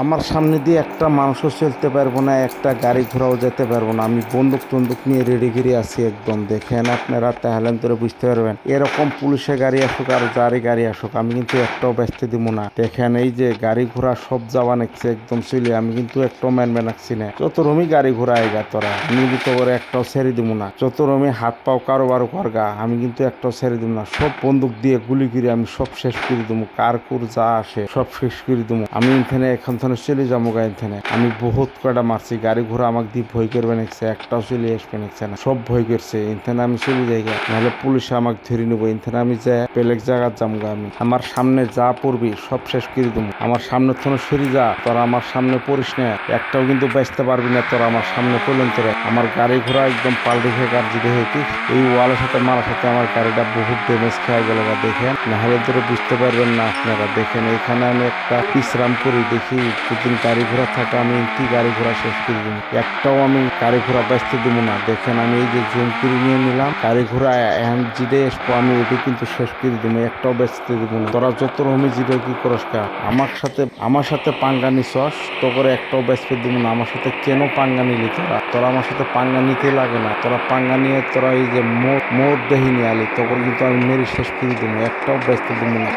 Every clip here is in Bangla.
আমার সামনে দিয়ে একটা মানুষও চলতে পারবো না, একটা গাড়ি ঘোড়াও যেতে পারবো না। আমি বন্দুক টন্দুক নিয়ে রেডি করে আছি একদম। দেখেন আপনারা তাহলে তোরে বুঝতে পারবেন। এরকম পুলিশে গাড়ি আসুক আর যারই গাড়ি আসুক, আমি কিন্তু একটাও ব্যস্ত দিব না। দেখেন এই যে গাড়ি ঘোড়া সব যাওয়া নেকছে একদম চলে, আমি কিন্তু একটাও ম্যানবে নাকছি না। যত রমি গাড়ি ঘোড়া আইগা তোরা নিবিত করে একটাও ছেড়ে দিব না। যত রমি হাত পাও কারোবারও করগা, আমি কিন্তু একটাও ছেড়ে দিব না। সব বন্দুক দিয়ে গুলি করে আমি সব শেষ করে দেবো। কার কুর যা আসে সব শেষ করে দেবো। আমি এখানে এখন চলে যাবো গা। এখানে আমি বহুত কয়টা মারছি, গাড়ি ঘোড়া আমাকে দিয়ে ভয় করবে নিচ্ছে, একটাও চলে আসবে নিচ্ছে না, সব ভয় করছে। এখানে আমি চলে যাই গা, নাহলে পুলিশ আমাকে ধরে নেবো। এখানে আমি যাই বেলেগ জায়গার যাবো গা। আমি আমার সামনে যা পড়বি সব শেষ করে দেবো। আমার সামনে থেকে সরে যা, তোরা আমার সামনে পড়িস না, একটাও কিন্তু বাঁচতে পারবি না তোরা আমার সামনে পড়লেন। তোরা আমার গাড়ি ঘোড়া একদম পাল্টে খেয়ে কাটছি। দেখে কি এই ওয়ালের সাথে মারার সাথে আমার গাড়িটা বহুত ড্যামেজ খেয়ে গেল গা। দেখেন নাহলে তোরা বুঝতে পারবেন না আপনারা। দেখেন এখানে আমি একটা বিশ্রাম করি, দেখি দুদিন গাড়ি ঘোড়া থাকে আমি কি গাড়ি ঘোড়া শেষ করে দেবো। একটাও আমি গাড়ি ঘোড়া বাঁচতে দেবো না। দেখেন আমি এই যে জুম করে নিয়ে নিলাম গাড়ি ঘোড়া এখন জিডে আসবো, আমি এটি কিন্তু শেষ করে দেবো, একটাও বেচতে দেবো না। তোরা যত রকমই জিডে কি করস কা, আমার সাথে পাঙ্গা নিছস তো করে একটাও বেচতে দেবো না। আমার সাথে কেন পাঙ্গা নিলি তোরা? তোরা আমার সাথে পাঙ্গা নিতে লাগে না। তোরা পাঙ্গা নিয়ে তোরা এই যে মোট দেহিনী আলি তখন কিন্তু আমি মেরে শেষ করে দেবো, একটাও বেচতে দেবো না।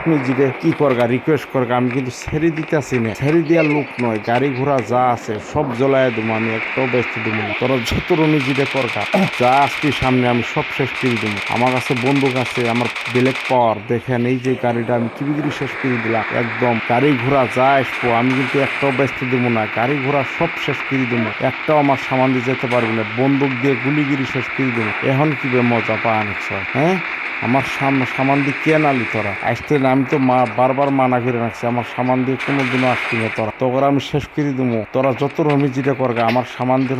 আমি জিডে কি করগা রিকোয়েস্ট করগা, আমি কিন্তু ছেড়ে দিতে আসি না। ছেড়ে দেওয়ার লোক নয়, গাড়ি ঘোড়া যা আছে সব জ্বলায় দেবো, আমি একটাও বেচতে দেবো না। তোরা যত রমি জিডে করগা, যা আসবি সামনে আমি সব শেষ করে দেবো। আমার কাছে বন্দুক আছে, আমার ব্ল্যাক পাওয়ার। দেখেন এই যে গাড়িটা আমি চিবিগিরি শেষ করে দিলাম একদম। গাড়ি ঘোড়া যা আসবো আমি কিন্তু একটাও বেচতে দেবো না, গাড়ি ঘোড়া সব শেষ করে দেবো, একটাও আমার সামান দিয়ে যেতে পারবে না। বন্দুক দিয়ে গুলিগিরি শেষ করে দেবো। এখন কি বে মজা পা আনিস? হ্যাঁ আমার সামান দিয়ে কে নালি তোরা আসতে না? আমি তো বারবার মানা করে রাখছি আমার সামান দিয়ে কোনোদিনও আসবি না তোরা, তোরা আমি শেষ করে দেবো। তোরা যত রমি জিটা করগা আমার সামান দিয়ে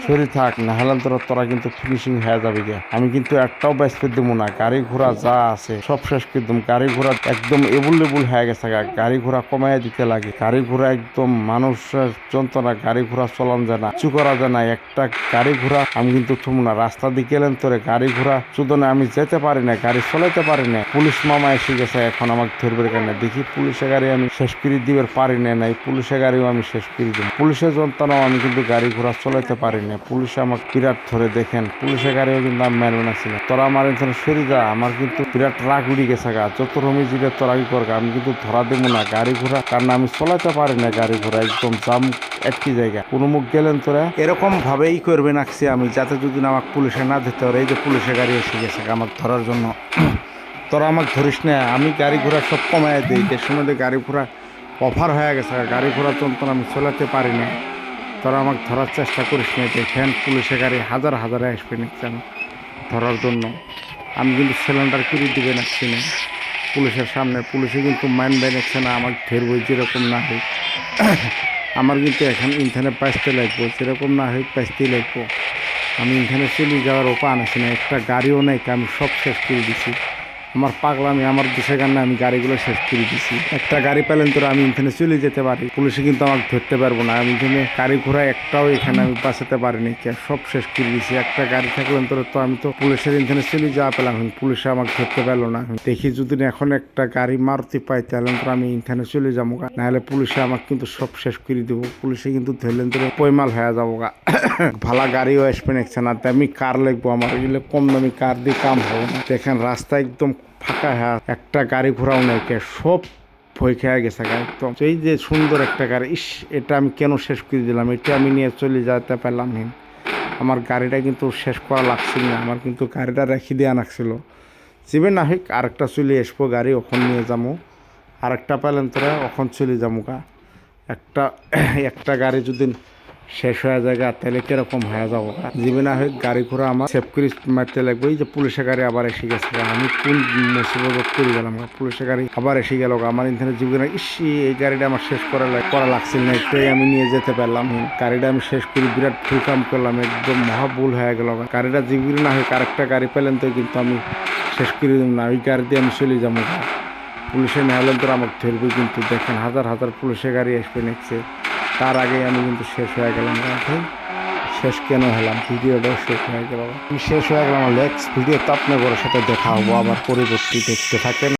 সরি থাক, না হলে তোরা কিন্তু ফিনিশিং হয়ে যাবে গে। আমি কিন্তু একটাও বেচতে দেবো না, গাড়ি ঘোড়া যা আছে সব শেষ করে দেবো। গাড়ি ঘোড়া একদম এবুল হয়ে গেছে, গাড়ি ঘোড়া কমাইয়া দিতে লাগে। গাড়ি ঘোড়া একদম মানুষের যন্ত্রণা, গাড়ি ঘোড়া চলান যায় না, কিছু করা যায় না। একটা গাড়ি ঘোড়া আমি কিন্তু থুম না। রাস্তা দিয়ে গেলেন তোরে গাড়ি ঘোড়া চুদনে আমি যেতে পারি না, গাড়ি চলাইতে পারি না। পুলিশ মামা এসে গেছে, এখন আমাকে ধরবে কেন? দেখি পুলিশের গাড়ি আমি শেষ করে দিবার পারি না, নাই পুলিশের গাড়িও আমি শেষ করে দিব। পুলিশের যন্ত্রণাও আমি কিন্তু গাড়ি ঘোড়া চলাইতে পারি না, পুলিশে আমাকে বিরাট ধরে। দেখেন পুলিশের গাড়িও কিন্তু আমি মেরবে না ছিল। তোরা আমার এখানে সরি যা, আমার কিন্তু বিরাট রাগ উড়ি গেছে গা। যত রমি জিরে তোরা কি করগা, আমি কিন্তু ধরা দেবো না গাড়ি ঘোড়া, কারণ আমি চলাইতে পারি না গাড়ি ঘোড়া, একদম জাম একই জায়গা। কোনো মুখ গেলেন তোরা এরকম ভাবেই করবে নাকছি আমি, যাতে যদি আমাকে পুলিশে না দিতে পারে। এই যে পুলিশের গাড়ি এসে গেছে আমাকে ধরার জন্য। তোরা আমাকে ধরিস না, আমি গাড়ি ঘোড়া সব কমাই দিই। যে সময় গাড়ি ঘোড়া অফার হয়ে গেছে, গাড়ি ঘোড়া যন্ত্রণা আমি চলাতে পারি না। তোরা আমাকে ধরার চেষ্টা করিস না। দেখেন পুলিশের গাড়ি হাজারে আসবে নিচ্ছেন ধরার জন্য। আমি কিন্তু সিলিন্ডার করে দিবে নাচ্ছি না পুলিশের সামনে। পুলিশে কিন্তু মাইনবে নিচ্ছে না আমাকে ধরবই, যেরকম না হোক আমার কিন্তু এখন ইন্টারনেট বাঁচতে লাগবো, যেরকম না হোক বাঁচতেই লাগবো। আমি এখানে চলে যাওয়ার উপায় আছে না, একটা গাড়িও নেই, আমি সব শেষ করে দিছি। আমার পাগলামি আমার দেশের কারণে আমি গাড়িগুলো শেষ করে দিছি। একটা গাড়ি পেলেন তোরা আমি এখানে চলে যেতে পারি, পুলিশে কিন্তু আমাকে ধরতে পারবো না। আমি এখানে গাড়ি ঘোড়া একটাও এখানে আমি বাঁচাতে পারিনি, সব শেষ করে দিছি। একটা গাড়ি থাকলেন তোরা তো আমি তো পুলিশের এখানে চলে যাওয়া পেলাম, পুলিশে আমাকে ধরতে পারলো না। দেখি যদি এখন একটা গাড়ি মারুতি পাই তাহলে তো আমি এখানে চলে যাবো গা, নাহলে পুলিশে আমাকে কিন্তু সব শেষ করে দেবো। পুলিশে কিন্তু ধরলেন তোরা পয়মাল হয়ে যাবো গা। ভালো গাড়িও আসবে নিচ্ছে না, দামি কার লাগবো আমার, এগুলো কম দামি কার দিয়ে কাম হবে না। দেখেন রাস্তা একদম ফাঁকা, হ্যাঁ একটা গাড়ি ঘোড়াও নেই, সব ভয় খেয়ে গেছে একদম। এই যে সুন্দর একটা গাড়ি, ইস এটা আমি কেন শেষ করে দিলাম, এটা আমি নিয়ে চলে যেতে পারলাম। আমার গাড়িটা কিন্তু শেষ করা লাগছিল না, আমার কিন্তু গাড়িটা রেখে দেওয়া লাগছিল। যাবে না হোক আরেকটা চলে আসবো গাড়ি, ওখান নিয়ে যাবো। আরেকটা পেলেন তোরা ওখান চলে যাবো গা। একটা গাড়ি যদি শেষ হয়ে যায় তাহলে কিরকম হয়ে যাবো। যাবে না হোক গাড়ি ঘোড়া আমার সেভ করে মারতে লাগবে। এই যে পুলিশের গাড়ি আবার এসে গেছে, আমি কোন মুসিবত করে গেলাম। পুলিশের গাড়ি আবার এসে গেল, আমার এখানে জীবনে এই গাড়িটা আমার শেষ করা লাগছিল না, একটাই আমি নিয়ে যেতে পারলাম। গাড়িটা আমি শেষ করি, বিরাট ভুল কাম করলাম, একদম মহা ভুল হয়ে গেল। গাড়িটা জীবনে না হোক আরেকটা গাড়ি পেলেন তো কিন্তু আমি শেষ করে দিব না, ওই গাড়ি দিয়ে আমি চলে যাবো। পুলিশে না হলেন তো আমাকে ধরবে কিন্তু। দেখেন হাজার পুলিশের গাড়ি আসবে নিচ্ছে, তার আগে আমি কিন্তু শেষ হয়ে গেলাম। শেষ কেন হলাম, ভিডিওটাও শেষ হয়ে গেল। আমি শেষ হয়ে গেলাম। নেক্সট ভিডিও তো আপনাদের সাথে দেখা হবো আবার পরবর্তী দেখতে থাকেন।